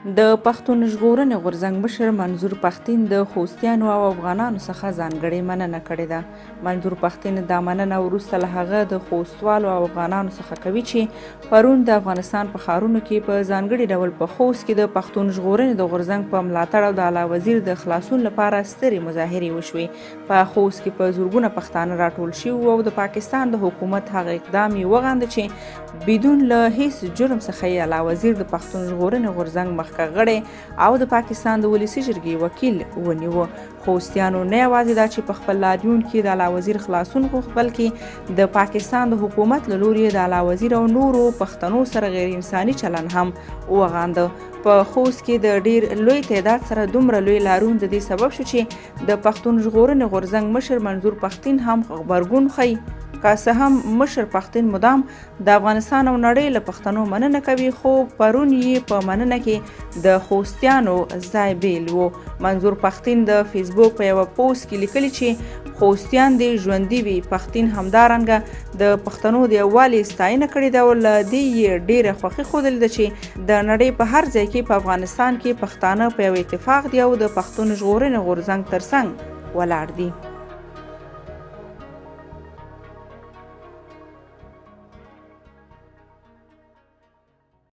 د پښتون ژغورنې غورځنګ مشر منظور پښتين د خوستیانو او افغانانو څخه ځانګړې مننه کړې ده. منظور پښتين دا مننه وروسته له هغه د خوستوالو او افغانانو څخه کوي چې پرون د افغانستان په ښارونو کې په ځانګړي ډول په خوست کې د پښتون ژغورنې د غورځنګ په ملاتړ او د اعلی وزیر د خلاصون لپاره سترې مظاهرې وشوې. په خوست کې په زرګونه پښتانه راټول شوي او د پاکستان د حکومت هغه اقدام یې وغنده چې بدون له هیڅ جرم څخه یې اعلی وزیر د پښتون ژغورنې غورځنګ مخکې غړی او د پاکستان د ولسي جرګې وکیل ونیو. خوستیانو نه یوازې دا چې په خپل لاریون کې د اعلی وزیر خلاصون غوښت، بلکې د پاکستان د حکومت له لوري د اعلی وزیر او نورو پښتنو سره غیر انساني چلن هم وغانده. په خوست کې د ډیر لوی تعداد سره دومره لوی لاریون د دې سبب شو چې د پښتون ژغورنې غورځنګ مشر منظور پښتين هم غبرګون ښيي. که څه هم مشر پښتين مدام د افغانستان او نړۍ له پښتنو مننه کوي، خو پرون یې په مننه کې د خوستیانو ځای بیل و. منظور پښتين د فیسبوک په یو پوسټ کې لیکلي چې خوستیان دې ژوندي وي. پښتين همدارنګه د پښتنو د یووالي ستاینه کړې ده او له دې یې ډیره خوښي ښودلې ده چې د نړۍ په هر ځای کې په افغانستان کې پښتانه په یو اتفاق دي او د پښتون ژغورنې غورځنګ ترڅنګ ولاړ دي.